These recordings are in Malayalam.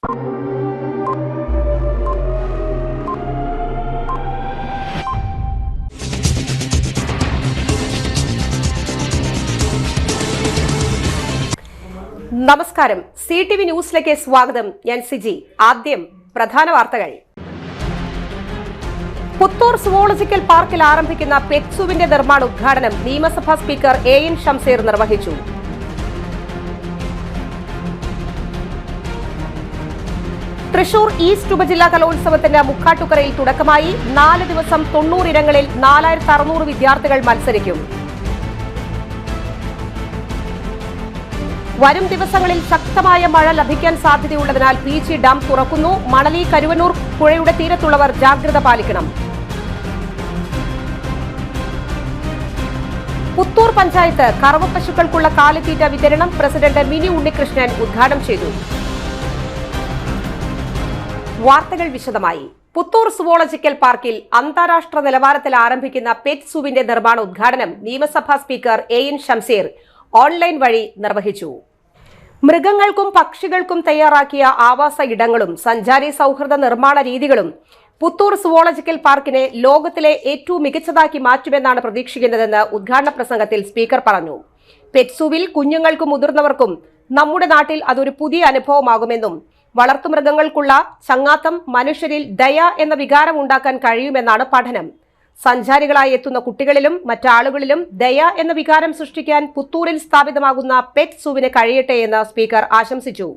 നമസ്കാരം, CTV ന്യൂസിലേക്ക് സ്വാഗതം. ഞാൻ സിജി. ആദ്യം പ്രധാന വാർത്തകൾ. പുത്തൂർ സുവോളജിക്കൽ പാർക്കിൽ ആരംഭിക്കുന്ന പെറ്റ്സുവിന്റെ നിർമ്മാണ ഉദ്ഘാടനം നിയമസഭാ സ്പീക്കർ AN ഷംസീർ നിർവഹിച്ചു. തൃശൂർ ഈസ്റ്റ് ഉപജില്ലാ കലോത്സവത്തിന്റെ മുക്കാട്ടുകരയിൽ തുടക്കമായി. 4 ദിവസം 90 ഇനങ്ങളിൽ 4600 വിദ്യാർത്ഥികൾ മത്സരിക്കും. വരും ദിവസങ്ങളിൽ ശക്തമായ മഴ ലഭിക്കാൻ സാധ്യതയുള്ളതിനാൽ PG ഡാം തുറക്കുന്നു. മണലി കരുവന്നൂർ പുഴയുടെ തീരത്തുള്ളവർ ജാഗ്രത പാലിക്കണം. പുത്തൂർ പഞ്ചായത്ത് കറവ പശുക്കൾക്കുള്ള കാലിത്തീറ്റ വിതരണം പ്രസിഡന്റ് മിനി ഉണ്ണികൃഷ്ണൻ ഉദ്ഘാടനം ചെയ്തു. വാർത്തകൾ വിശദമായി. പുത്തൂർ സുവോളജിക്കൽ പാർക്കിൽ അന്താരാഷ്ട്ര നിലവാരത്തിൽ ആരംഭിക്കുന്ന പെറ്റ്സുവിന്റെ നിർമ്മാണ ഉദ്ഘാടനം നിയമസഭാ സ്പീക്കർ AN ഷംസീർ ഓൺലൈൻ വഴി നിർവഹിച്ചു. മൃഗങ്ങൾക്കും പക്ഷികൾക്കും തയ്യാറാക്കിയ ആവാസ ഇടങ്ങളും സഞ്ചാരി സൗഹൃദ നിർമ്മാണ രീതികളും പുത്തൂർ സുവോളജിക്കൽ പാർക്കിനെ ലോകത്തിലെ ഏറ്റവും മികച്ചതാക്കി മാറ്റുമെന്നാണ് പ്രതീക്ഷിക്കുന്നതെന്ന് ഉദ്ഘാടന പ്രസംഗത്തിൽ സ്പീക്കർ പറഞ്ഞു. പെറ്റ്സുവിൽ കുഞ്ഞുങ്ങൾക്കും മുതിർന്നവർക്കും നമ്മുടെ നാട്ടിൽ അതൊരു പുതിയ അനുഭവമാകുമെന്നും വളർത്തുമൃഗങ്ങൾക്കുള്ള ചങ്ങാത്തം മനുഷ്യരിൽ ദയ എന്ന വികാരം ഉണ്ടാക്കാൻ കഴിയുമെന്നാണ് പഠനം. സഞ്ചാരികളായി എത്തുന്ന കുട്ടികളിലും മറ്റാളുകളിലും ദയ എന്ന വികാരം സൃഷ്ടിക്കാൻ പുത്തൂരിൽ സ്ഥാപിതമാകുന്ന പെറ്റ്സുവിന് കഴിയട്ടെ എന്ന് സ്പീക്കർ ആശംസിച്ചു.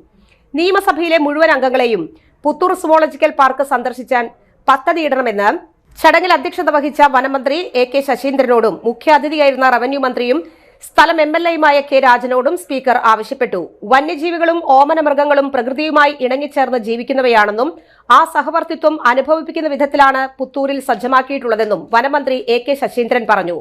നിയമസഭയിലെ മുഴുവൻ അംഗങ്ങളെയും പുത്തൂർ സുവോളജിക്കൽ പാർക്ക് സന്ദർശിക്കാൻ പദ്ധതിയിടണമെന്ന് ചടങ്ങിൽ അധ്യക്ഷത വഹിച്ച വനമന്ത്രി AK ശശീന്ദ്രനോടും മുഖ്യാതിഥിയായിരുന്ന റവന്യൂ മന്ത്രിയും സ്ഥലം MLAയുമായ K രാജനോടും സ്പീക്കർ ആവശ്യപ്പെട്ടു. വന്യജീവികളും ഓമന മൃഗങ്ങളും പ്രകൃതിയുമായി ഇണങ്ങിച്ചേർന്ന് ജീവിക്കുന്നവയാണെന്നും ആ സഹവർത്തിത്വം അനുഭവിപ്പിക്കുന്ന വിധത്തിലാണ് പുത്തൂരിൽ സജ്ജമാക്കിയിട്ടുള്ളതെന്നും വനമന്ത്രി AK ശശീന്ദ്രൻ പറഞ്ഞു.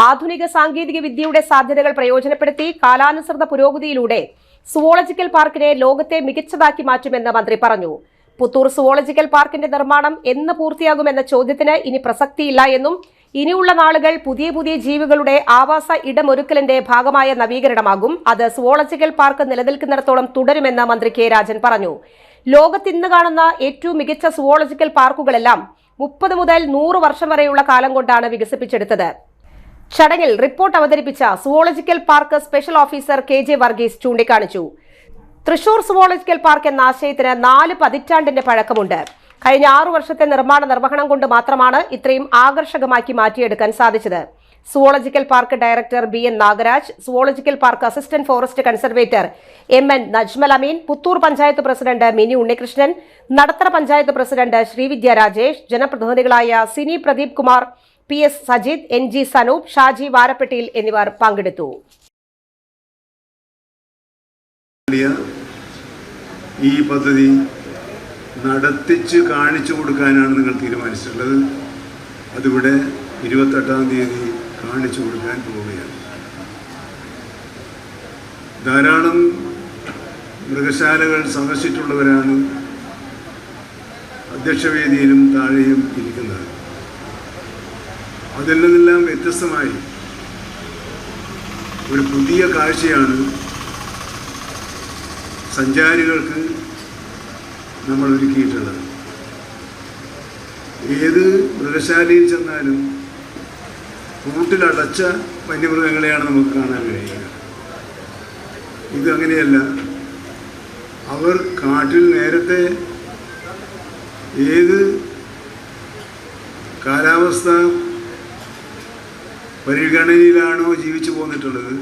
ആധുനിക സാങ്കേതിക വിദ്യയുടെ സാധ്യതകൾ പ്രയോജനപ്പെടുത്തി കാലാനുസൃത പുരോഗതിയിലൂടെ സുവോളജിക്കൽ പാർക്കിനെ ലോകത്തെ മികച്ചതാക്കി മാറ്റുമെന്ന് മന്ത്രി പറഞ്ഞു. പുത്തൂർ സുവോളജിക്കൽ പാർക്കിന്റെ നിർമ്മാണം എന്ന് പൂർത്തിയാകുമെന്ന ചോദ്യത്തിന് ഇനി പ്രസക്തിയില്ല എന്നും ഇനിയുള്ള നാളുകൾ പുതിയ പുതിയ ജീവികളുടെ ആവാസ ഇടമൊരുക്കലിന്റെ ഭാഗമായ നവീകരണമാകും. അത് സുവോളജിക്കൽ പാർക്ക് നിലനിൽക്കുന്നിടത്തോളം തുടരുമെന്ന് മന്ത്രി K രാജൻ പറഞ്ഞു. ലോകത്ത് ഇന്ന് കാണുന്ന ഏറ്റവും മികച്ച സുവോളജിക്കൽ പാർക്കുകളെല്ലാം 30 മുതൽ 100 വർഷം വരെയുള്ള കാലം കൊണ്ടാണ് വികസിപ്പിച്ചെടുത്തത്. ചടങ്ങിൽ റിപ്പോർട്ട് അവതരിപ്പിച്ച zoological park special officer KJ Varghese ചൂണ്ടിക്കാണിച്ചു. തൃശൂർ സുവോളജിക്കൽ പാർക്ക് എന്ന ആശയത്തിന് 4 പതിറ്റാണ്ടിന്റെ പഴക്കമുണ്ട്. കഴിഞ്ഞ 6 വർഷത്തെ നിർമ്മാണ നിർവഹണം കൊണ്ട് മാത്രമാണ് ഇത്രയും ആകർഷകമാക്കി മാറ്റിയെടുക്കാൻ സാധിച്ചത്. Zoological park director BN Nagaraj, zoological park assistant forest conservator MN Najmal Ameen, Puthur panchayat president Mini Unnikrishnan, Nadathara panchayat president Sreevidya Rajesh, ജനപ്രതിനിധികളായ സിനി പ്രദീപ് കുമാർ, PS സജിത്, NG സനൂപ്, ഷാജി വാരപ്പെട്ടിയിൽ എന്നിവർ പങ്കെടുത്തു. ഈ പദ്ധതി നടത്തിച്ച് കാണിച്ചു കൊടുക്കാനാണ് നിങ്ങൾ തീരുമാനിച്ചിട്ടുള്ളത്. അതിവിടെ 28-ാം തീയതി കാണിച്ചു കൊടുക്കാൻ പോവുകയാണ്. ധാരാളം മൃഗശാലകൾ സന്ദർശിച്ചിട്ടുള്ളവരാണ് അധ്യക്ഷവേദിയിലും താഴെയും ഇരിക്കുന്നത്. അതിൽ നിന്നെല്ലാം വ്യത്യസ്തമായി ഒരു പുതിയ കാഴ്ചയാണ് സഞ്ചാരികൾക്ക് നമ്മൾ ഒരുക്കിയിട്ടുള്ളത്. ഏത് മൃഗശാലയിൽ ചെന്നാലും കൂട്ടിലടച്ച വന്യമൃഗങ്ങളെയാണ് നമുക്ക് കാണാൻ കഴിയുക. ഇത് അങ്ങനെയല്ല. അവർ കാട്ടിൽ നേരത്തെ ഏത് കാലാവസ്ഥ പരിഗണനയിലാണോ ജീവിച്ചു പോന്നിട്ടുള്ളത്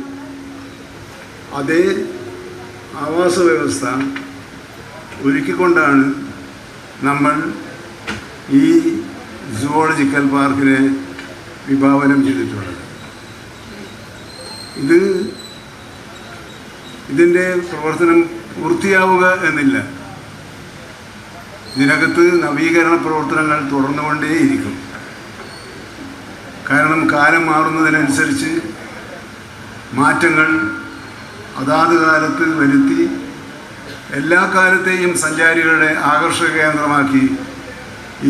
അതേ ആവാസ വ്യവസ്ഥ ഒരുക്കിക്കൊണ്ടാണ് നമ്മൾ ഈ സുവോളജിക്കൽ പാർക്കിനെ വിഭാവനം ചെയ്തിട്ടുള്ളത്. ഇതിൻ്റെ പ്രവർത്തനം പൂർത്തിയാവുക എന്നില്ല. ഇതിനകത്ത് നവീകരണ പ്രവർത്തനങ്ങൾ തുടർന്നുകൊണ്ടേയിരിക്കും. കാരണം കാലം മാറുന്നതിനനുസരിച്ച് മാറ്റങ്ങൾ അതാത് കാലത്ത് വരുത്തി എല്ലാ കാലത്തെയും സഞ്ചാരികളുടെ ആകർഷക കേന്ദ്രമാക്കി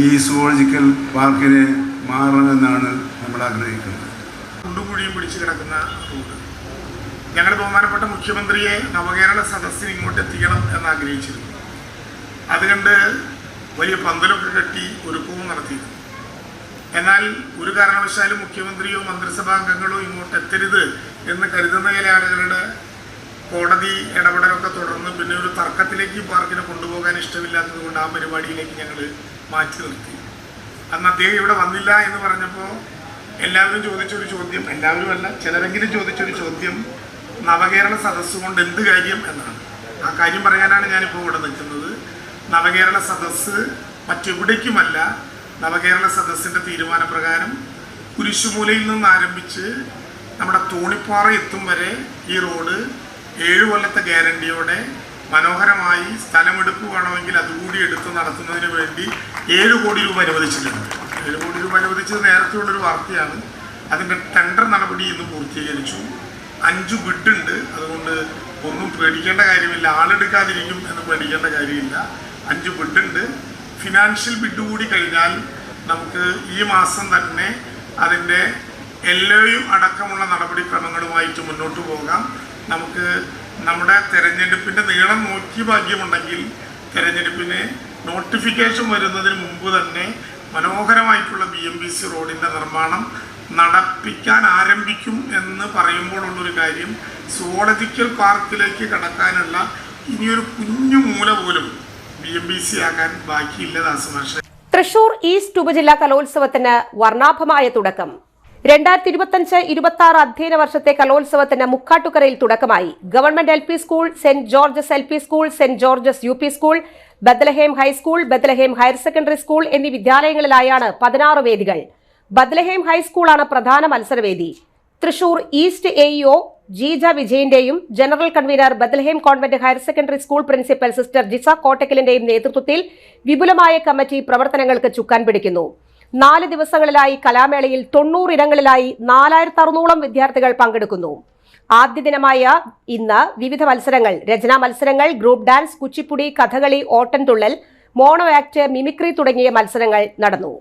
ഈ സുവോളജിക്കൽ പാർക്കിനെ മാറണമെന്നാണ് നമ്മൾ ആഗ്രഹിക്കുന്നത്. കുണ്ടുകൂടിയും പിടിച്ചു കിടക്കുന്ന റൂട്ട് ഞങ്ങളുടെ ബഹുമാനപ്പെട്ട മുഖ്യമന്ത്രിയെ നവകേരള സദസ്സിന് ഇങ്ങോട്ട് എത്തിക്കണം എന്ന് ആഗ്രഹിച്ചിരുന്നു. അതുകൊണ്ട് വലിയ പന്തലൊക്കെ കെട്ടി ഒരുക്കവും നടത്തിയിരുന്നു. എന്നാൽ ഒരു കാരണവശാലും മുഖ്യമന്ത്രിയോ മന്ത്രിസഭാംഗങ്ങളോ ഇങ്ങോട്ട് എത്തരുത് എന്ന് കരുതുന്ന ചില ആളുകളുടെ കോടതി ഇടപെടലൊക്കെ തുടർന്ന് പിന്നെ ഒരു തർക്കത്തിലേക്ക് പാർക്കിനെ കൊണ്ടുപോകാൻ ഇഷ്ടമില്ലാത്തത് കൊണ്ട് ആ പരിപാടിയിലേക്ക് ഞങ്ങൾ മാറ്റി നിർത്തി. അന്ന് അദ്ദേഹം ഇവിടെ വന്നില്ല എന്ന് പറഞ്ഞപ്പോൾ എല്ലാവരും ചോദിച്ചൊരു ചോദ്യം, എല്ലാവരും അല്ല ചിലരെങ്കിലും ചോദിച്ചൊരു ചോദ്യം, നവകേരള സദസ്സ് കൊണ്ട് എന്ത് കാര്യം എന്നാണ്. ആ കാര്യം പറയാനാണ് ഞാനിപ്പോൾ ഇവിടെ നിൽക്കുന്നത്. നവകേരള സദസ്സ് മറ്റെവിടേക്കുമല്ല, നവകേരള സദസ്സിൻ്റെ തീരുമാനപ്രകാരം കുരിശുമൂലയിൽ നിന്ന് ആരംഭിച്ച് നമ്മുടെ തോണിപ്പാറ എത്തും വരെ ഈ റോഡ് 7 കൊല്ലത്തെ ഗ്യാരണ്ടിയോടെ മനോഹരമായി സ്ഥലമെടുപ്പ് വേണമെങ്കിൽ അതുകൂടി എടുത്ത് നടത്തുന്നതിന് വേണ്ടി 7 കോടി രൂപ അനുവദിച്ചിട്ടുണ്ട്. 7 കോടി രൂപ അനുവദിച്ചത് നേരത്തെയുള്ളൊരു വാർത്തയാണ്. അതിൻ്റെ ടെൻഡർ നടപടി ഇന്ന് പൂർത്തീകരിച്ചു. 5 ബിഡുണ്ട്. അതുകൊണ്ട് ഒന്നും പേടിക്കേണ്ട കാര്യമില്ല, ആളെടുക്കാതിരിക്കും എന്ന് പേടിക്കേണ്ട കാര്യമില്ല. 5 ബിഡുണ്ട്. ഫിനാൻഷ്യൽ ബിഡ് കൂടി കഴിഞ്ഞാൽ നമുക്ക് ഈ മാസം തന്നെ അതിൻ്റെ എല്ലയും അടക്കമുള്ള നടപടിക്രമങ്ങളുമായിട്ട് മുന്നോട്ട് പോകാം. നമുക്ക് നമ്മുടെ തെരഞ്ഞെടുപ്പിൻ്റെ നീളം നോക്കി ഭാഗ്യമുണ്ടെങ്കിൽ തെരഞ്ഞെടുപ്പിന് നോട്ടിഫിക്കേഷൻ വരുന്നതിന് മുമ്പ് തന്നെ മനോഹരമായിട്ടുള്ള BMBC റോഡിൻ്റെ നിർമ്മാണം നടപ്പിക്കാൻ ആരംഭിക്കും എന്ന് പറയുമ്പോഴുള്ളൊരു കാര്യം, സുവോളജിക്കൽ പാർക്കിലേക്ക് കടക്കാനുള്ള ഇനിയൊരു കുഞ്ഞു മൂല പോലും BMBC ആകാൻ ബാക്കിയില്ല. ദാസമാഷ. തൃശൂർ ഈസ്റ്റ് ഉപജില്ലാ കലോത്സവത്തിന് വർണ്ണാഭമായ തുടക്കം. 2025-26 അധ്യയന വർഷത്തെ കലോത്സവത്തിന് മുക്കാട്ടുകരയിൽ തുടക്കമായി. Government LP school, Saint George's LP school, Saint George's UP school, Bethlehem high school, Bethlehem higher secondary school എന്നീ വിദ്യാലയങ്ങളിലായാണ് 16 വേദികൾ. ബത്ലഹേം ഹൈസ്കൂളാണ് പ്രധാന മത്സരവേദി. തൃശൂർ ഈസ്റ്റ് AEO ജീജ വിജയന്റെയും general convener Bethlehem convent higher secondary school principal sister Jisa കോട്ടക്കലിന്റെയും നേതൃത്വത്തിൽ വിപുലമായ കമ്മിറ്റി പ്രവർത്തനങ്ങൾക്ക് ചുക്കാൻ പിടിക്കുന്നു. 4 ദിവസങ്ങളിലായി കലാമേളയിൽ 90 ഇടങ്ങളിലായി 4600 വിദ്യാർത്ഥികൾ പങ്കെടുക്കുന്നു. ആദ്യ ദിനമായ ഇന്ന് വിവിധ മത്സരങ്ങൾ, രചനാ മത്സരങ്ങൾ, ഗ്രൂപ്പ് ഡാൻസ്, കുച്ചിപ്പുടി, കഥകളി, ഓട്ടൻതുള്ളൽ, മോണോ ആക്ട്, മിമിക്രി തുടങ്ങിയ മത്സരങ്ങൾ നടന്നു.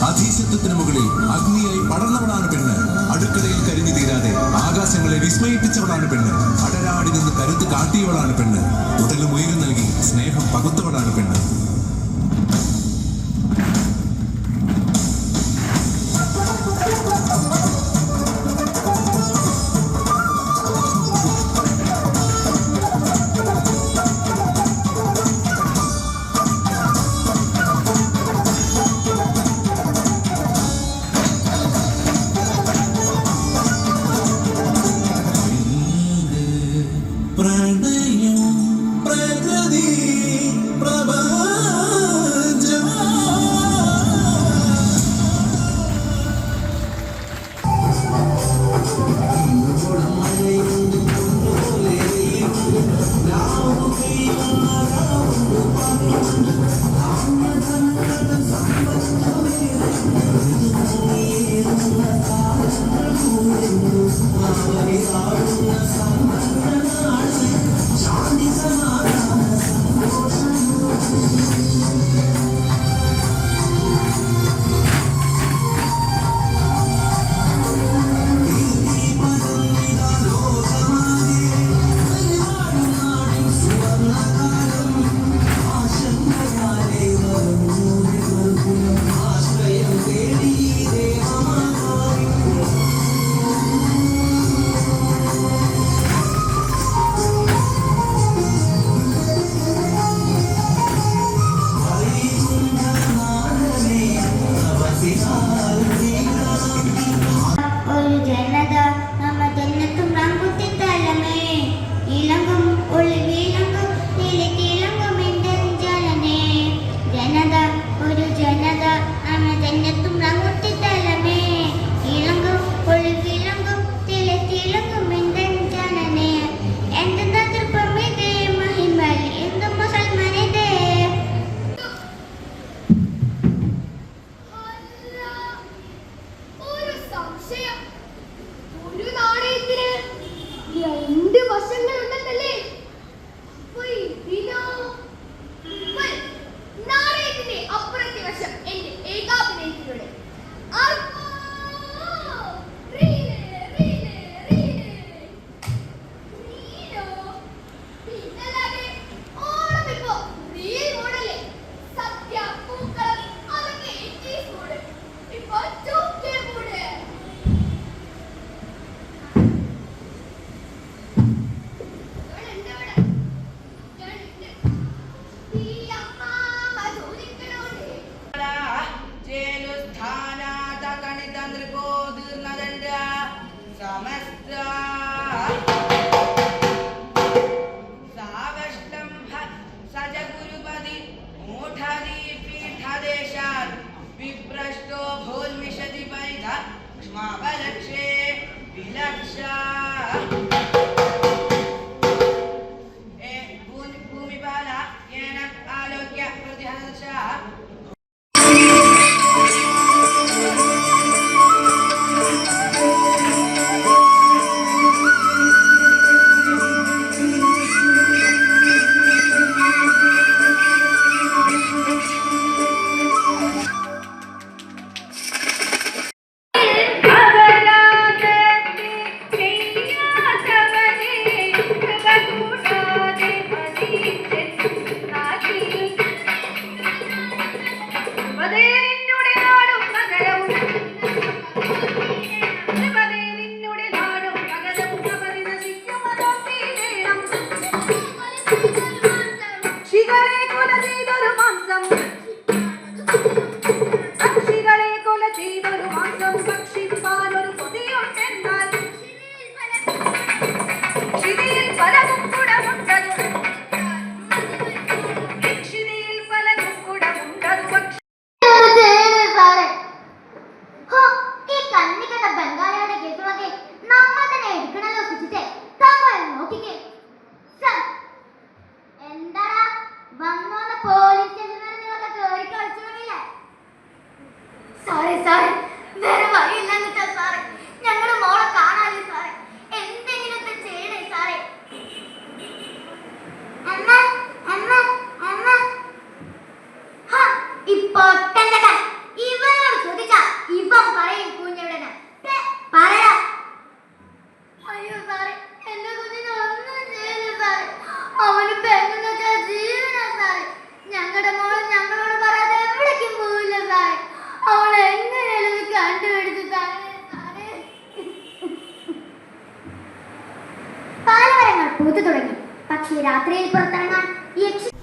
അധീശത്വത്തിന് മുകളിൽ അഗ്നിയായി പടർന്നവളാണ് പെണ്ണ്. അടുക്കളയിൽ കരിഞ്ഞു തീരാതെ ആകാശങ്ങളെ വിസ്മയിപ്പിച്ചവളാണ് പെണ്ണ്. അടരാടി നിന്ന് കരുത്ത് കാട്ടിയവളാണ് പെണ്ണ്. ഉടലും ഉയരും നൽകി സ്നേഹം പകുത്തവളാണ് പെണ്ണ്.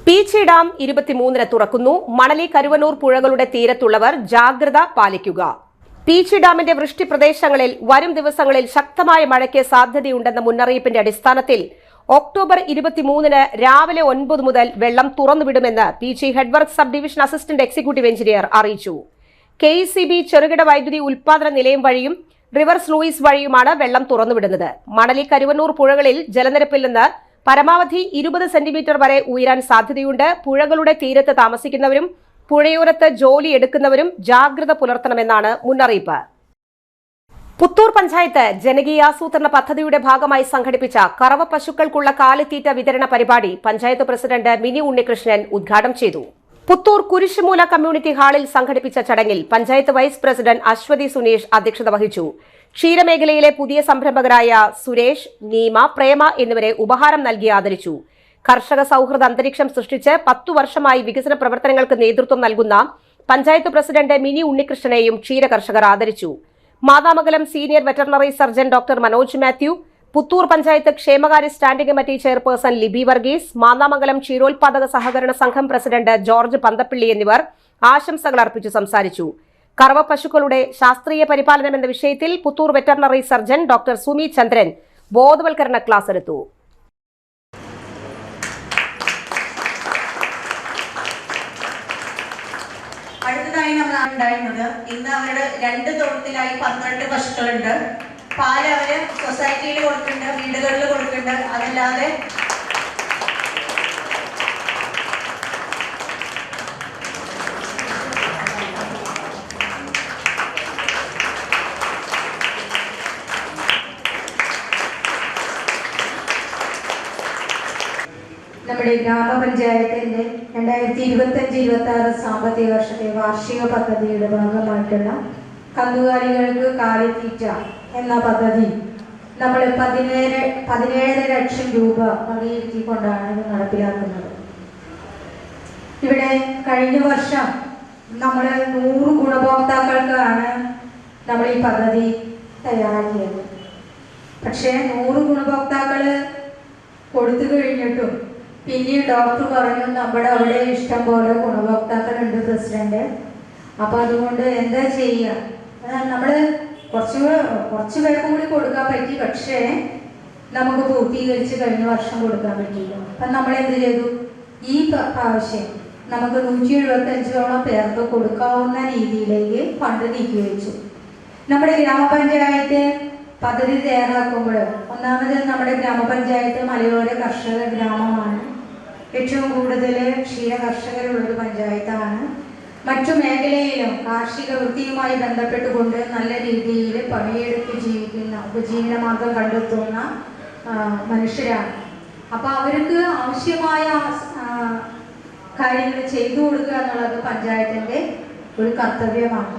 പീച്ചി ഡാം 23-ന് തുറക്കുന്നു. മണലി കരുവന്നൂർ പുഴകളുടെ തീരത്തുള്ളവർ ജാഗ്രത പാലിക്കുക. പീച്ചി ഡാമിന്റെ വൃഷ്ടി പ്രദേശങ്ങളിൽ വരും ദിവസങ്ങളിൽ ശക്തമായ മഴയ്ക്ക് സാധ്യതയുണ്ടെന്ന മുന്നറിയിപ്പിന്റെ അടിസ്ഥാനത്തിൽ ഒക്ടോബർ 23-ന് രാവിലെ 9 മുതൽ വെള്ളം തുറന്നുവിടുമെന്ന് Peechi headwork sub division assistant executive engineer അറിയിച്ചു. KECB ചെറുകിട വൈദ്യുതി ഉൽപാദന നിലയം വഴിയും റിവേഴ്സ് ലൂയിസ് വഴിയുമാണ് വെള്ളം തുറന്നുവിടുന്നത്. മണലി കരുവന്നൂർ പുഴകളിൽ ജലനിരപ്പിൽ നിന്ന് പരമാവധി 20 സെന്റിമീറ്റർ വരെ ഉയരാൻ സാധ്യതയുണ്ട്. പുഴകളുടെ തീരത്ത് താമസിക്കുന്നവരും പുഴയോരത്ത് ജോലി എടുക്കുന്നവരും ജാഗ്രത പുലർത്തണമെന്നാണ് മുന്നറിയിപ്പ്. പുത്തൂർ പഞ്ചായത്ത് ജനകീയാസൂത്രണ പദ്ധതിയുടെ ഭാഗമായി സംഘടിപ്പിച്ച കറവ പശുക്കൾക്കുള്ള കാലിത്തീറ്റ വിതരണ പരിപാടി പഞ്ചായത്ത് പ്രസിഡന്റ് മിനി ഉണ്ണികൃഷ്ണൻ ഉദ്ഘാടനം ചെയ്തു. പുത്തൂർ കുരിശുമൂല കമ്മ്യൂണിറ്റി ഹാളിൽ സംഘടിപ്പിച്ച ചടങ്ങിൽ പഞ്ചായത്ത് വൈസ് പ്രസിഡന്റ് അശ്വതി സുനീഷ് അധ്യക്ഷത വഹിച്ചു. ക്ഷീരമേഖലയിലെ പുതിയ സംരംഭകരായ സുരേഷ്, നീമ, പ്രേമ എന്നിവരെ ഉപഹാരം നൽകി ആദരിച്ചു. കർഷക സൌഹൃദ അന്തരീക്ഷം സൃഷ്ടിച്ച് 10 വർഷമായി വികസന പ്രവർത്തനങ്ങൾക്ക് നേതൃത്വം നൽകുന്ന പഞ്ചായത്ത് പ്രസിഡന്റ് മിനി ഉണ്ണികൃഷ്ണനെയും ക്ഷീരകർഷകർ ആദരിച്ചു. Mathamangalam senior veterinary surgeon doctor Manoj Mathew, Puthur panchayat ക്ഷേമകാര്യ standing committee chairperson Libi Varghese, Mannamangalam ക്ഷീരോത്പാദക സഹകരണ സംഘം പ്രസിഡന്റ് ജോർജ് പന്തപ്പള്ളി എന്നിവർ ആശംസകൾ അർപ്പിച്ചു സംസാരിച്ചു. കറവ പശുക്കളുടെ ശാസ്ത്രീയ പരിപാലനം എന്ന വിഷയത്തിൽ Puthur veterinary surgeon doctor Sumi Chandran ബോധവൽക്കരണ ക്ലാസ് എടുത്തു. അടുത്തതായി നമ്മൾ ഉണ്ടായിരുന്നത് ഇന്ന് അവരുടെ 2 തൊഴുത്തിലായി 12 പശുക്കളുണ്ട്. പാല് അവര് സൊസൈറ്റിയിൽ കൊടുക്കുന്നുണ്ട്, വീടുകളിൽ കൊടുക്കുന്നുണ്ട്. അതല്ലാതെ നമ്മുടെ ഗ്രാമപഞ്ചായത്തിന്റെ 2025-26 സാമ്പത്തിക വർഷത്തെ വാർഷിക പദ്ധതിയുടെ ഭാഗമായിട്ടുള്ള കന്നുകാലികൾക്ക് കാലിത്തീറ്റ എന്ന പദ്ധതി നമ്മൾ 17 ലക്ഷം രൂപ വകയിരുത്തിക്കൊണ്ടാണ് ഇത് നടപ്പിലാക്കുന്നത്. ഇവിടെ കഴിഞ്ഞ വർഷം നമ്മൾ 100 ഗുണഭോക്താക്കൾക്കാണ് നമ്മൾ ഈ പദ്ധതി തയ്യാറാക്കിയത്. പക്ഷേ 100 ഗുണഭോക്താക്കൾ കൊടുത്തു കഴിഞ്ഞിട്ടും പിന്നീട് ഡോക്ടർ പറഞ്ഞു നമ്മുടെ അവിടെ ഇഷ്ടം പോലെ ഗുണഭോക്താക്കളുണ്ട് പ്രസിഡന്റ്, അപ്പോൾ അതുകൊണ്ട് എന്താ ചെയ്യുക, നമ്മൾ കുറച്ച് പേർക്കും കൂടി കൊടുക്കാൻ പറ്റി, പക്ഷേ നമുക്ക് പൂർത്തീകരിച്ച് കഴിഞ്ഞ വർഷം കൊടുക്കാൻ പറ്റിയില്ല. അപ്പം നമ്മൾ എന്ത് ചെയ്തു, ഈ പ്രാവശ്യം നമുക്ക് 175ഓളം പേർക്ക് കൊടുക്കാവുന്ന രീതിയിലേക്ക് ഫണ്ട് നീക്കി വെച്ചു. നമ്മുടെ ഗ്രാമപഞ്ചായത്ത് പദ്ധതി തയ്യാറാക്കുമ്പോൾ ഒന്നാമത് നമ്മുടെ ഗ്രാമപഞ്ചായത്ത് മലയോര കർഷക ഗ്രാമമാണ്. ഏറ്റവും കൂടുതൽ ക്ഷീര കർഷകരുള്ളൊരു പഞ്ചായത്താണ്. മറ്റു മേഖലയിലും കാർഷിക വൃത്തിയുമായി ബന്ധപ്പെട്ടുകൊണ്ട് നല്ല രീതിയിൽ പണിയെടുത്ത് ജീവിക്കുന്ന ഉപജീവനമാർഗം കണ്ടെത്തുന്ന മനുഷ്യരാണ്. അപ്പോൾ അവർക്ക് ആവശ്യമായ കാര്യങ്ങൾ ചെയ്തു കൊടുക്കുക എന്നുള്ളത് പഞ്ചായത്തിൻ്റെ ഒരു കർത്തവ്യമാണ്.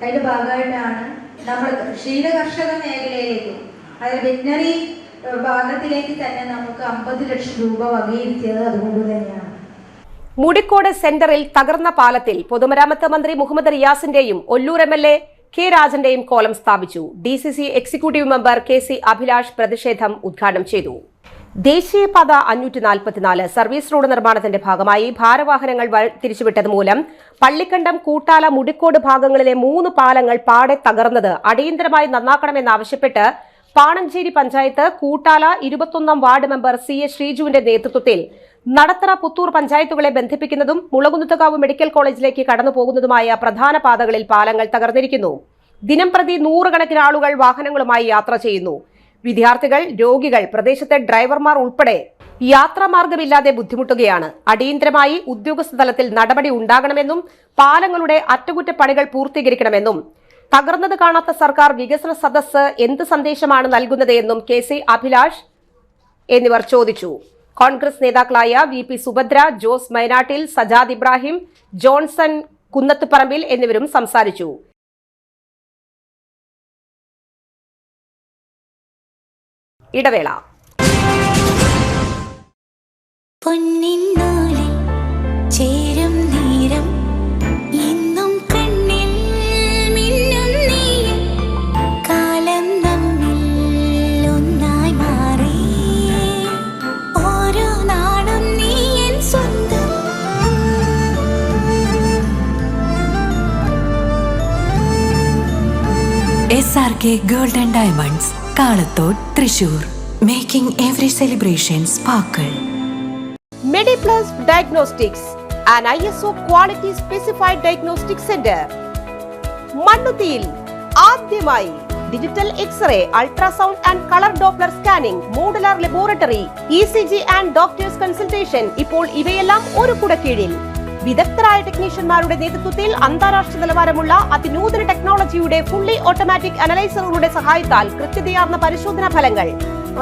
അതിൻ്റെ ഭാഗമായിട്ടാണ് നമ്മൾ ക്ഷീര കർഷക മേഖലയിലേക്ക്, അതായത് വെറ്റിനറി ഭാഗത്തിലേക്ക് തന്നെ നമുക്ക് 50 ലക്ഷം രൂപ വകയിരുത്തിയത് അതുകൊണ്ട് തന്നെയാണ്. മുടിക്കോട് സെന്ററിൽ തകർന്ന പാലത്തിൽ പൊതുമരാമത്ത് മന്ത്രി മുഹമ്മദ് റിയാസിന്റെയും ഒല്ലൂർ MLA കെ രാജന്റെയും കോലം സ്ഥാപിച്ചു. DCC executive member KC Abhilash പ്രതിഷേധം ഉദ്ഘാടനം ചെയ്തു. ദേശീയപാത 544 സർവീസ് റോഡ് നിർമ്മാണത്തിന്റെ ഭാഗമായി ഭാരവാഹനങ്ങൾ തിരിച്ചുവിട്ടത് മൂലം പള്ളിക്കണ്ടം, കൂട്ടാല, മുടിക്കോട് ഭാഗങ്ങളിലെ 3 പാലങ്ങൾ പാടെ തകർന്നത് അടിയന്തരമായി നന്നാക്കണമെന്നാവശ്യപ്പെട്ട് Panancheri panchayat Koottala 21 ward member CS ശ്രീജുവിന്റെ നേതൃത്വത്തിൽ നടത്തറ, പുത്തൂർ പഞ്ചായത്തുകളെ ബന്ധിപ്പിക്കുന്നതും മുളകുന്നത്തുകാവ് മെഡിക്കൽ കോളേജിലേക്ക് കടന്നുപോകുന്നതുമായ പ്രധാന പാതകളിൽ പാലങ്ങൾ തകർന്നിരിക്കുന്നു. ദിനംപ്രതി 100 കണക്കിന് ആളുകൾ വാഹനങ്ങളുമായി യാത്ര ചെയ്യുന്നു. വിദ്യാർത്ഥികൾ, രോഗികൾ, പ്രദേശത്തെ ഡ്രൈവർമാർ ഉൾപ്പെടെ യാത്രാമാർഗമില്ലാതെ ബുദ്ധിമുട്ടുകയാണ്. അടിയന്തരമായി ഉദ്യോഗസ്ഥ തലത്തിൽ നടപടി ഉണ്ടാകണമെന്നും പാലങ്ങളുടെ അറ്റകുറ്റപ്പണികൾ പൂർത്തീകരിക്കണമെന്നും തകർന്നത് കാണാത്ത സർക്കാർ വികസന സദസ്സ് എന്ത് സന്ദേശമാണ് നൽകുന്നത് എന്നും KC അഭിലാഷ് എന്നിവർ ചോദിച്ചു. കോൺഗ്രസ് നേതാക്കളായ VP സുഭദ്ര, ജോസ് മൈനാട്ടിൽ, സജാദ് ഇബ്രാഹിം, ജോൺസൺ കുന്നത്തുപറമ്പിൽ എന്നിവരും സംസാരിച്ചു. ഇടവേള. ചേരും നേരം ഇന്നും കണ്ണിൽ മിന്നും നീയും കാലം നമ്മിൽ ഒന്നായി മാറി ഓരോ നാടും നീ എൻ സ്വന്തം. SRK Gold and Diamonds, Kalathode, Thrissur. Making every celebration sparkle. MediPlus Diagnostics, an ISO quality specified diagnostic center. മണ്ണുത്തിയിൽ ആദ്യമായി digital x-ray, ultrasound and colour Doppler scanning, modular laboratory, ECG and doctors consultation. ഇപ്പോൾ ഇവയെല്ലാം ഒരു കുടക്കീഴിൽ. വിദഗ്ധരായ ടെക്നീഷ്യന്മാരുടെ നേതൃത്വത്തിൽ അന്താരാഷ്ട്ര നിലവാരമുള്ള അതിനൂതന ടെക്നോളജിയുടെ ഫുള്ളി ഓട്ടോമാറ്റിക് അനലൈസറുകളുടെ സഹായത്താൽ കൃത്യതയാർന്ന പരിശോധനാ ഫലങ്ങൾ.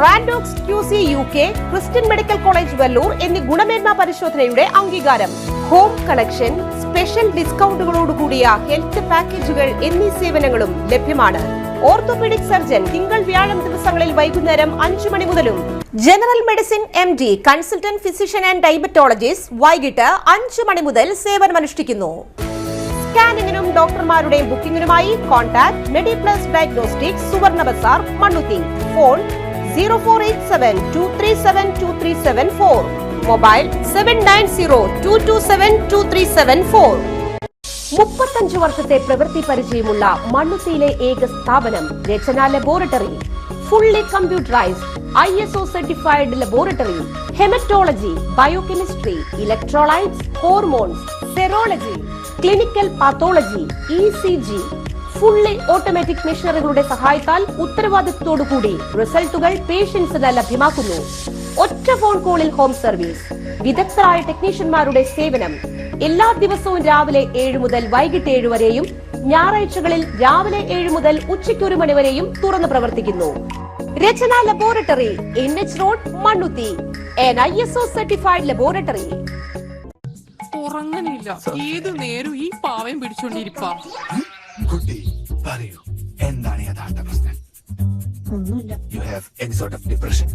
റാൻഡോക്സ് QC UK, Christian medical college Vellore എന്നീ ഗുണമേന്മ പരിശോധനയുടെ അംഗീകാരം. ഹോം കണക്ഷൻ, സ്പെഷ്യൽ ഡിസ്കൗണ്ടുകളോടുകൂടിയ ഹെൽത്ത് പാക്കേജുകൾ എന്നീ സേവനങ്ങളും ലഭ്യമാണ്. ഓർത്തോപീഡിക് സർജൻ തിങ്കൾ, വ്യാഴം ദിവസങ്ങളിൽ വൈകുന്നേരം 5 മണി മുതലും. General medicine MD, consultant physician and diabetologist വൈകിട്ട് 5 മണി മുതൽ സേവനമനുഷ്ഠിക്കുന്നു. സ്കാനിങ്ങിനും ഡോക്ടർമാരുടെ ബുക്കിംഗിനുമായി കോൺടാക്ട് MediPlus Diagnostics, സുവർണ ബസാർ, മണ്ണുത്തി. Phone 0487237237 mobile 7902272374. 35 വർഷത്തെ പ്രവൃത്തി പരിചയമുള്ള മണ്ണുത്തിയിലെ ഏക സ്ഥാപനം Rachana laboratory. Fully computerised ISO certified laboratory. Haematology, biochemistry, electrolytes, hormones, serology, clinical pathology, ECG. Fully automatic മെഷീനറികളുടെ സഹായത്താൽ ഉത്തരവാദിത്വത്തോടുകൂടി റിസൾട്ടുകൾ പേഷ്യൻസിന് ലഭ്യമാക്കുന്നു. ഒറ്റ ഫോൺ കോളിൽ ഹോം സർവീസ്. വിദഗ്ധരായ ടെക്നീഷ്യന്മാരുടെ സേവനം. എല്ലാ ദിവസവും രാവിലെ 7 മുതൽ വൈകിട്ട് 7 വരെയും ഞായറാഴ്ചകളിൽ രാവിലെ 7 മുതൽ ഉച്ചയ്ക്ക് 1 മണി വരെയും തുറന്നു പ്രവർത്തിക്കുന്നു. Rachana laboratory, NH road, Mannuthy. an ISO certified laboratory. ഉറങ്ങണില്ല, ഏതു നേരം ഈ പാവം പിടിച്ചോണ്ടിരിപ്പാ. കുട്ടി പറയൂ, എന്താണ് യഥാർത്ഥ പ്രശ്നം? ഒന്നുമില്ല. You have any sort of depression?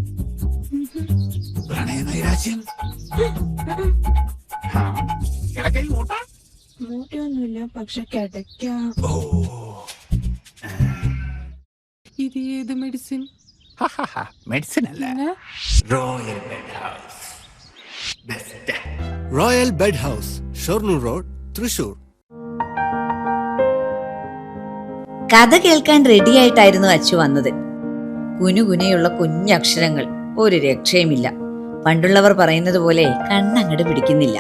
പ്രണയ നൈരാശ്യം? കിടക്കയിൽ മൂട്ടയൊന്നുമില്ല, പക്ഷെ കിടക്കാം. ഇത് ഏത് മെഡിസിൻ? മെഡിസിൻ അല്ല, royal bed house. Royal bed house, Shoranur road, Thrissur. കഥ കേൾക്കാൻ റെഡിയായിട്ടായിരുന്നു അച്ചു വന്നത്. കുനുകുനയുള്ള കുഞ്ഞക്ഷരങ്ങൾ, ഒരു രക്ഷയുമില്ല. പണ്ടുള്ളവർ പറയുന്നത് പോലെ കണ്ണങ്ങട് പിടിക്കുന്നില്ല.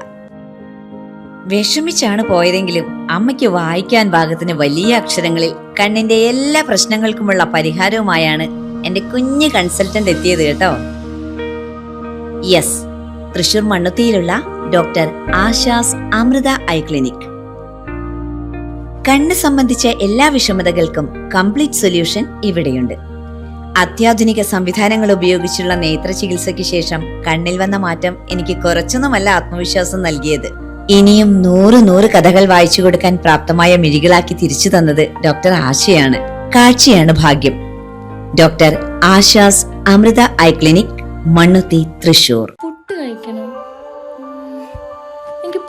വിഷമിച്ചാണ് പോയതെങ്കിലും അമ്മയ്ക്ക് വായിക്കാൻ പാകത്തിന് വലിയ അക്ഷരങ്ങളിൽ കണ്ണിന്റെ എല്ലാ പ്രശ്നങ്ങൾക്കുമുള്ള പരിഹാരവുമായാണ് എന്റെ കുഞ്ഞു കൺസൾട്ടന്റ് എത്തിയത് കേട്ടോ. യെസ്, തൃശൂർ മണ്ണുത്തിയിലുള്ള doctor Asha's Amrita eye clinic. കണ്ണ് സംബന്ധിച്ച എല്ലാ വിഷമതകൾക്കും കംപ്ലീറ്റ് സൊല്യൂഷൻ ഇവിടെയുണ്ട്. അത്യാധുനിക സംവിധാനങ്ങൾ ഉപയോഗിച്ചുള്ള നേത്ര ചികിത്സയ്ക്ക് ശേഷം കണ്ണിൽ വന്ന മാറ്റം എനിക്ക് കുറച്ചൊന്നുമല്ല ആത്മവിശ്വാസം നൽകിയത്. ഇനിയും 100 കഥകൾ വായിച്ചു കൊടുക്കാൻ പ്രാപ്തമായ മിഴികളാക്കി തിരിച്ചു തന്നത് ഡോക്ടർ ആശയാണ്. കാഴ്ചയാണ് ഭാഗ്യം. Doctor Asha's Amrita eye clinic, Mannuthy, Thrissur. Puttu കഴിക്കണം. എനിക്ക്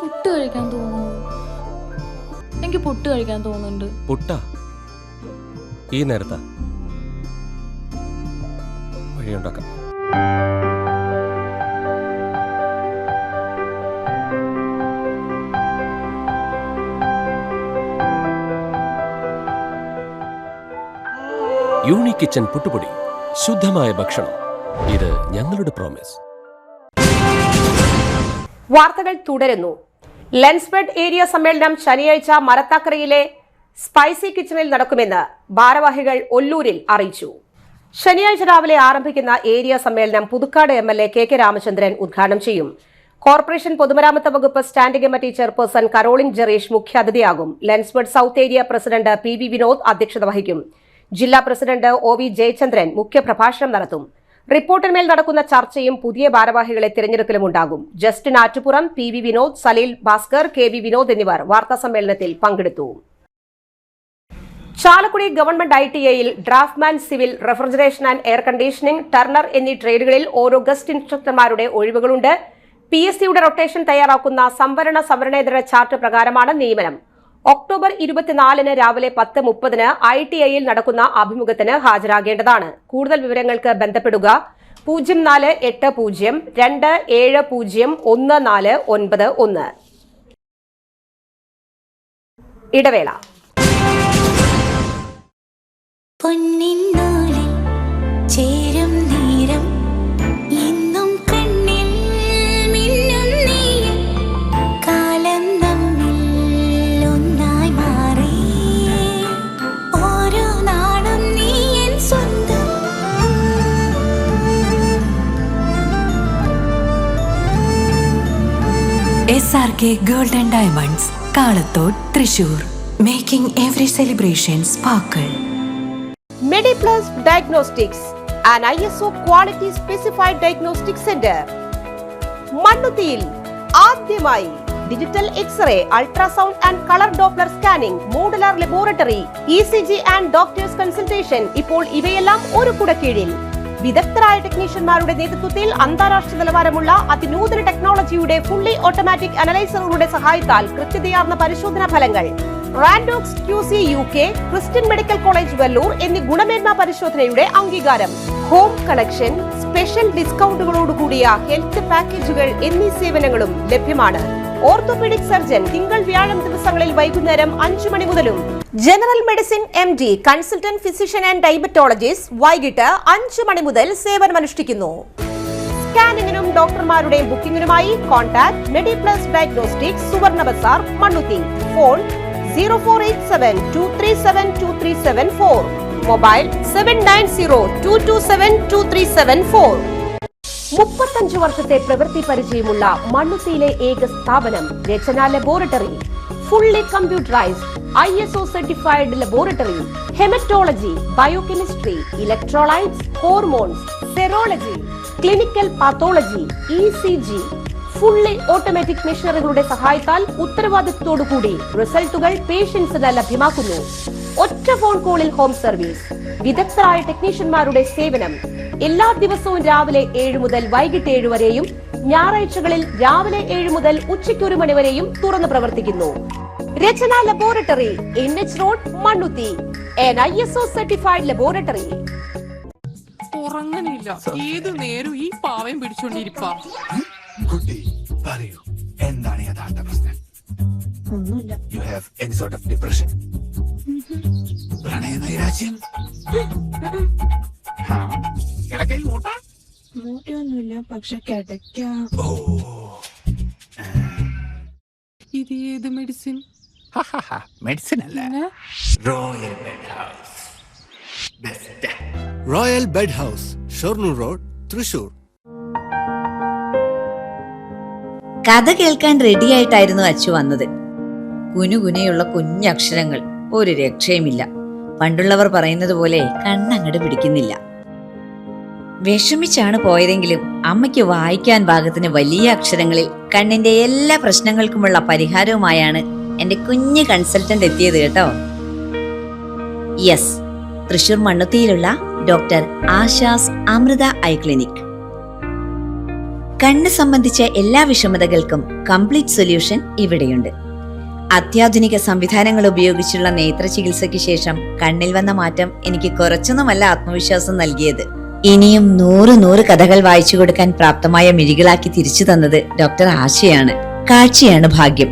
പുട്ട് കഴിക്കാൻ തോന്നുന്നുണ്ട്. പുട്ടാ? ഈ നേരത്താ? വഴിയുണ്ടാക്കാം. യൂണിക് കിച്ചൻ പുട്ടുപൊടി, ശുദ്ധമായ ഭക്ഷണം. ഇത് ഞങ്ങളുടെ പ്രോമിസ്. വാർത്തകൾ തുടരുന്നു. ലെൻസ്ബെഡ് ഏരിയ സമ്മേളനം ശനിയാഴ്ച മരത്താക്കരയിലെ സ്പൈസി കിച്ചണിൽ നടക്കുമെന്ന് ഭാരവാഹികൾ ഒല്ലൂരിൽ അറിയിച്ചു. ശനിയാഴ്ച രാവിലെ ആരംഭിക്കുന്ന ഏരിയ സമ്മേളനം പുതുക്കാട് MLA KK രാമചന്ദ്രൻ ഉദ്ഘാടനം ചെയ്യും. കോർപ്പറേഷൻ പൊതുമരാമത്ത് വകുപ്പ് standing committee chairperson Caroline Jerish മുഖ്യാതിഥിയാകും. Lensfed south area president PV Vinod അധ്യക്ഷത വഹിക്കും. ജില്ലാ പ്രസിഡന്റ് OV ജയചന്ദ്രൻ മുഖ്യപ്രഭാഷണം നടത്തും. റിപ്പോർട്ടിന്മേൽ നടക്കുന്ന ചർച്ചയും പുതിയ ഭാരവാഹികളെ തിരഞ്ഞെടുക്കലും ഉണ്ടാകും. Justin Attupuram, PV Vinod, Saleel Bhaskar, KV Vinod എന്നിവർ വാർത്താസമ്മേളനത്തിൽ പങ്കെടുത്തു. ചാലക്കുടി ഗവൺമെന്റ് ITIയിൽ draftsman, civil, refrigeration and air conditioning, turner എന്നീ ട്രേഡുകളിൽ ഓരോ ഗസ്റ്റ് ഇൻസ്ട്രക്ടർമാരുടെ ഒഴിവുകളുണ്ട്. PSCയുടെ റൊട്ടേഷൻ തയ്യാറാക്കുന്ന സംവരണേതര ചാർട്ട് പ്രകാരമാണ് നിയമനം. ഒക്ടോബർ 24 രാവിലെ 10:30 ITIയിൽ നടക്കുന്ന അഭിമുഖത്തിന് ഹാജരാകേണ്ടതാണ്. കൂടുതൽ വിവരങ്ങൾക്ക് ബന്ധപ്പെടുക 0480270141. ഇടവേള. ചേരും നേരം ഇന്നും കണ്ണിൽ മിന്നും നീയും കാലം നമ്മിൽ ഒന്നായി മാറി ഓരോ നാടും നീ എൻ സ്വന്തം. SRK Golden Diamonds, Kalathode, Thrissur. Making every celebration sparkle. Mediplus Diagnostics, an ISO quality specified diagnostic center. മണ്ണുത്തിയിൽ ആദ്യമായി digital x-ray, ultrasound and colour Doppler scanning, modular laboratory, ECG and doctors consultation. ഇപ്പോൾ ഇവയെല്ലാം ഒരു കുടക്കീഴിൽ. വിദഗ്ധരായ ടെക്നീഷ്യന്മാരുടെ നേതൃത്വത്തിൽ അന്താരാഷ്ട്ര നിലവാരമുള്ള അതിനൂതന ടെക്നോളജിയുടെ ഫുള്ളി ഓട്ടോമാറ്റിക് അനലൈസറുകളുടെ സഹായത്താൽ കൃത്യതയാർന്ന പരിശോധനാ ഫലങ്ങൾ. റാൻഡോക്സ് QC UK, Christian medical college Vellore എന്നീ ഗുണമേന്മ പരിശോധനയുടെ അംഗീകാരം. ഹോം കളക്ഷൻ, സ്പെഷ്യൽ ഡിസ്കൗണ്ടുകളോടുകൂടിയ ഹെൽത്ത് പാക്കേജുകൾ എന്നീ സേവനങ്ങളും ലഭ്യമാണ്. ഓർത്തോപീഡിക് സർജൻ തിങ്കൾ വ്യാഴം ദിവസങ്ങളിൽ വൈകുന്നേരം 5 മണി മുതലും general medicine MD, consultant physician and diabetologist വൈകിട്ട് 5 മണി മുതൽ സേവനമനുഷ്ഠിക്കുന്നു. സ്കാനിങ്ങിനും ഡോക്ടർമാരുടെയും ബുക്കിംഗിനുമായി കോൺടാക്ട് മെഡിപ്ലസ് ഡയഗ്നോസ്റ്റിക്സ്, സുവർണ ബസാർ, മണ്ണുത്തി. Phone 0487237237 mobile 7902272374. 35 വർഷത്തെ പ്രവൃത്തി പരിചയമുള്ള മണ്ണുത്തിയിലെ ഏക സ്ഥാപനം Rachana laboratory. Fully computerised ISO certified laboratory. Haematology, biochemistry, electrolytes, hormones, serology, clinical pathology, ECG. Fully automatic മെഷീനറികളുടെ സഹായത്താൽ ഉത്തരവാദിത്വത്തോടുകൂടി റിസൾട്ടുകൾ പേഷ്യൻസിന് ലഭ്യമാക്കുന്നു. ഒറ്റ ഫോൺ കോളിൽ ഹോം സർവീസ്. വിദഗ്ധരായ ടെക്നീഷ്യന്മാരുടെ സേവനം. എല്ലാ ദിവസവും രാവിലെ 7 മുതൽ വൈകിട്ട് 7 വരെയും ഞായറാഴ്ചകളിൽ രാവിലെ 7 മുതൽ ഉച്ചയ്ക്ക് 1 മണി വരെയും തുറന്നു പ്രവർത്തിക്കുന്നു. Rachana laboratory, NH road, Mannuthy. an ISO certified laboratory. ഉറങ്ങണില്ല, ഏതു നേരം ഈ പാവം പിടിച്ചോണ്ടിരിപ്പാ. കുട്ടി പറയൂ, എന്താണ് യഥാർത്ഥ പ്രശ്നം? ഒന്നുമില്ല. You have any sort of depression? പ്രണയ നൈരാശ്യം? കിടക്കയിൽ മൂട്ടൊന്നുമില്ല, പക്ഷെ കിടക്കാം. ഓ, ഇത് ഏത് മെഡിസിൻ? മെഡിസിൻ അല്ല. Royal bed house. Best. Royal bed house, Shoranur road, Thrissur. കഥ കേൾക്കാൻ റെഡിയായിട്ടായിരുന്നു അച്ചു വന്നത്. കുനുകുനയുള്ള കുഞ്ഞക്ഷരങ്ങൾ, ഒരു രക്ഷയുമില്ല. പണ്ടുള്ളവർ പറയുന്നത് പോലെ കണ്ണങ്ങട് പിടിക്കുന്നില്ല. വിഷമിച്ചാണ് പോയതെങ്കിലും അമ്മയ്ക്ക് വായിക്കാൻ പാകത്തിന് വലിയ അക്ഷരങ്ങളിൽ കണ്ണിന്റെ എല്ലാ പ്രശ്നങ്ങൾക്കുമുള്ള പരിഹാരവുമായാണ് എന്റെ കുഞ്ഞ് കൺസൾട്ടന്റ് എത്തിയത് കേട്ടോ. യെസ്, തൃശൂർ മണ്ണുത്തിയിലുള്ള doctor Asha's Amrita eye clinic. കണ്ണ് സംബന്ധിച്ച എല്ലാ വിഷമതകൾക്കും കംപ്ലീറ്റ് സൊല്യൂഷൻ ഇവിടെയുണ്ട്. അത്യാധുനിക സംവിധാനങ്ങൾ ഉപയോഗിച്ചുള്ള നേത്ര ചികിത്സയ്ക്ക് ശേഷം കണ്ണിൽ വന്ന മാറ്റം എനിക്ക് കുറച്ചൊന്നുമല്ല ആത്മവിശ്വാസം നൽകിയത്. ഇനിയും 100 കഥകൾ വായിച്ചു കൊടുക്കാൻ പ്രാപ്തമായ മിഴികളാക്കി തിരിച്ചു തന്നത് ഡോക്ടർ ആശയാണ്. കാഴ്ചയാണ് ഭാഗ്യം.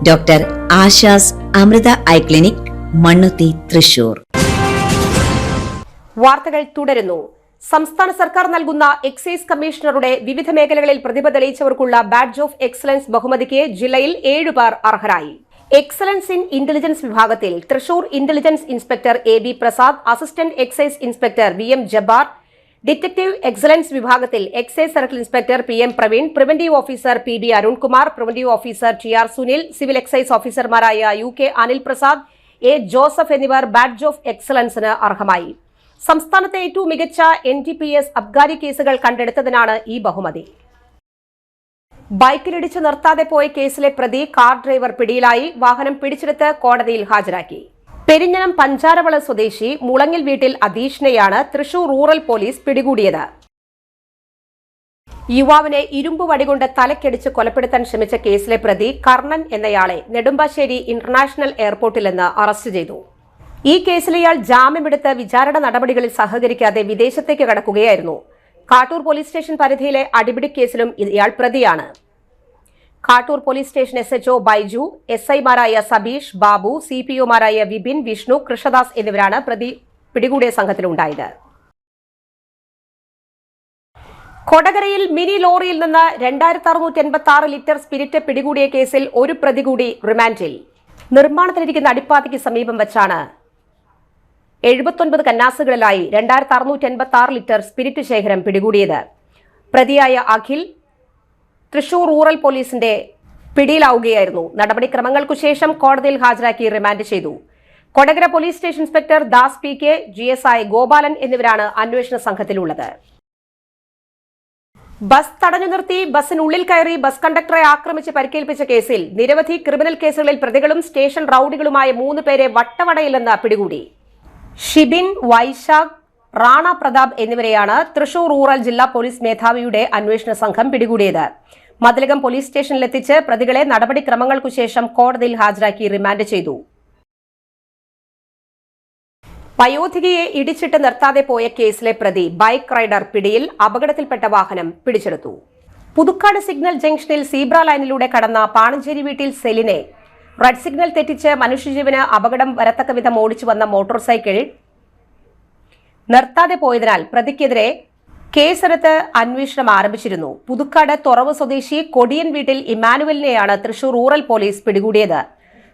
Doctor Asha's Amrita eye clinic, Mannuthy, Thrissur. വാർത്തകൾ തുടരുന്നു. സംസ്ഥാന സർക്കാർ നൽകുന്ന എക്സൈസ് കമ്മീഷണറുടെ വിവിധ മേഖലകളിൽ പ്രതിഭ തെളിയിച്ചവർക്കുള്ള ബാഡ്ജ് ഓഫ് എക്സലൻസ് ബഹുമതിക്ക് ജില്ലയിൽ 7 പേർ അർഹരായി. എക്സലൻസ് ഇൻ ഇന്റലിജൻസ് വിഭാഗത്തിൽ Thrissur intelligence inspector AB Prasad, assistant excise inspector VM Jabbar, detective excellence വിഭാഗത്തിൽ excise circle inspector PM Praveen, preventive officer PB Arunkumar, preventive officer TR Sunil, civil excise ഓഫീസർമാരായ UK Anil Prasad, A Joseph എന്നിവർ ബാഡ്ജ് ഓഫ് എക്സലൻസിന് അർഹമായി. സംസ്ഥാനത്തെ ഏറ്റവും മികച്ച NTPS അബ്കാരി കേസുകൾ കണ്ടെടുത്തതിനാണ് ഈ ബഹുമതി. ബൈക്കിലിടിച്ച് നിർത്താതെ പോയ കേസിലെ പ്രതി കാർ ഡ്രൈവർ പിടിയിലായി. വാഹനം പിടിച്ചെടുത്ത് കോടതിയിൽ ഹാജരാക്കി. പെരിഞ്ഞനം പഞ്ചാരവള സ്വദേശി മുളങ്ങിൽ വീട്ടിൽ അധീഷിനെയാണ് തൃശൂർ റൂറൽ പോലീസ് പിടികൂടിയത്. യുവാവിനെ ഇരുമ്പ് വടികൊണ്ട് തലക്കടിച്ച് കൊലപ്പെടുത്താൻ ശ്രമിച്ച കേസിലെ പ്രതി കർണൻ എന്നയാളെ നെടുമ്പാശ്ശേരി ഇന്റർനാഷണൽ എയർപോർട്ടിൽ നിന്ന് അറസ്റ്റ് ചെയ്തു. ഈ കേസിൽ ഇയാൾ ജാമ്യമെടുത്ത് വിചാരണ നടപടികളിൽ സഹകരിക്കാതെ വിദേശത്തേക്ക് കടക്കുകയായിരുന്നു. കാട്ടൂർ പോലീസ് സ്റ്റേഷൻ പരിധിയിലെ അടിപിടി കേസിലും ഇയാൾ പ്രതിയാണ്. Kattoor police station SHO Baiju, SI-മാരായ സബീഷ്, ബാബു, CPO-മാരായ വിപിൻ, വിഷ്ണു, കൃഷ്ണദാസ് എന്നിവരാണ് പ്രതി പിടികൂടിയ സംഘത്തിലുണ്ടായത്. കൊടകരയിൽ മിനി ലോറിയിൽ നിന്ന് 2686 ലിറ്റർ സ്പിരിറ്റ് പിടികൂടിയ കേസിൽ ഒരു പ്രതി കൂടി റിമാൻഡിൽ. നിർമ്മാണത്തിലിരിക്കുന്ന അടിപ്പാതയ്ക്ക് സമീപം വെച്ചാണ് 79 കന്നാസുകളിലായി 2686 ലിറ്റർ സ്പിരിറ്റ് ശേഖരം പിടികൂടിയത്. പ്രതിയായ അഖിൽ തൃശൂർ റൂറൽ പോലീസിന്റെ പിടിയിലാവുകയായിരുന്നു. നടപടിക്രമങ്ങൾക്കു ശേഷം കോടതിയിൽ ഹാജരാക്കി റിമാൻഡ് ചെയ്തു. Kodakara police station inspector Das PK, GSI Gopalan എന്നിവരാണ് അന്വേഷണ സംഘത്തിലുള്ളത്. ബസ് തടഞ്ഞു നിർത്തി ബസിനുള്ളിൽ കയറി ബസ് കണ്ടക്ടറെ ആക്രമിച്ച് പരിക്കേൽപ്പിച്ച കേസിൽ നിരവധി ക്രിമിനൽ കേസുകളിൽ പ്രതികളും സ്റ്റേഷൻ റൌഡികളുമായ 3 പേരെ വട്ടവടയിൽ നിന്ന് പിടികൂടി. ഷിബിൻ, വൈശാഖ്, റാണ പ്രതാപ് എന്നിവരെയാണ് തൃശൂർ റൂറൽ ജില്ലാ പോലീസ് മേധാവിയുടെ അന്വേഷണ സംഘം പിടികൂടിയത്. മതിലകം പോലീസ് സ്റ്റേഷനിലെത്തിച്ച് പ്രതികളെ നടപടിക്രമങ്ങൾക്കു ശേഷം കോടതിയിൽ ഹാജരാക്കി റിമാൻഡ് ചെയ്തു. വയോധികയെ ഇടിച്ചിട്ട് നിർത്താതെ പോയ കേസിലെ പ്രതി ബൈക്ക് റൈഡർ പിടിയിൽ. അപകടത്തിൽപ്പെട്ട വാഹനം പിടിച്ചെടുത്തു. പുതുക്കാട് സിഗ്നൽ ജംഗ്ഷനിൽ സീബ്ര ലൈനിലൂടെ കടന്ന പാണഞ്ചേരി വീട്ടിൽ സെലിനെ റെഡ് സിഗ്നൽ തെറ്റിച്ച് മനുഷ്യജീവന് അപകടം വരത്തക്ക വിധം ഓടിച്ചു വന്ന മോട്ടോർ സൈക്കിൾ നിർത്താതെ പോയതിനാൽ പ്രതിക്കെതിരെ കേസെടുത്ത് അന്വേഷണം ആരംഭിച്ചിരുന്നു. പുതുക്കാട് തുറവ് സ്വദേശി കൊടിയൻ വീട്ടിൽ ഇമാനുവലിനെയാണ് തൃശൂർ റൂറൽ പോലീസ് പിടികൂടിയത്.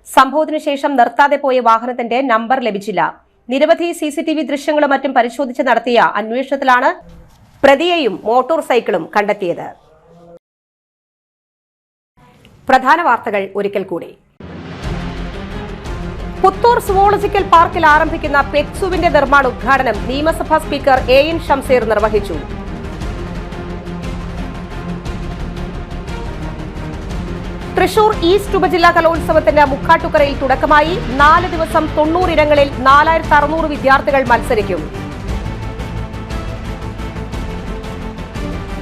സംഭവത്തിനു ശേഷം നിർത്താതെ പോയ വാഹനത്തിന്റെ നമ്പർ ലഭിച്ചില്ല. നിരവധി CCTV ദൃശ്യങ്ങളും മറ്റും പരിശോധിച്ച് നടത്തിയ അന്വേഷണത്തിലാണ് പ്രതിയെയും മോട്ടോർ സൈക്കിളും കണ്ടെത്തിയത്. പ്രധാന വാർത്തകൾ ഒരിക്കൽ കൂടി. പുത്തൂർ സുവോളജിക്കൽ പാർക്കിൽ ആരംഭിക്കുന്ന പെറ്റ്സുവിന്റെ നിർമ്മാണ ഉദ്ഘാടനം നിയമസഭാ സ്പീക്കർ AN ഷംസീർ നിർവഹിച്ചു. തൃശൂർ ഈസ്റ്റ് ഉപജില്ലാ കലോത്സവത്തിന് മുക്കാട്ടുകരയിൽ തുടക്കമായി. 4 ദിവസം 90 ഇനങ്ങളിൽ 4600 വിദ്യാർത്ഥികൾ മത്സരിക്കും.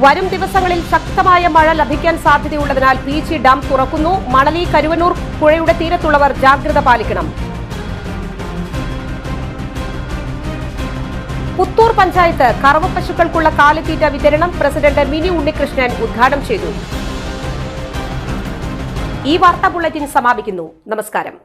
വരും ദിവസങ്ങളിൽ ശക്തമായ മഴ ലഭിക്കാൻ സാധ്യതയുള്ളതിനാൽ PG ഡാം തുറക്കുന്നു. മണലി കരുവന്നൂർ പുഴയുടെ തീരത്തുള്ളവർ ജാഗ്രത പാലിക്കണം. പുത്തൂർ പഞ്ചായത്ത് കറവ പശുക്കൾക്കുള്ള കാലിത്തീറ്റ വിതരണം പ്രസിഡന്റ് മിനി ഉണ്ണികൃഷ്ണൻ ഉദ്ഘാടനം ചെയ്തു. ഈ വാർത്താ ബുള്ളറ്റിൻ സമാപിക്കുന്നു. നമസ്കാരം.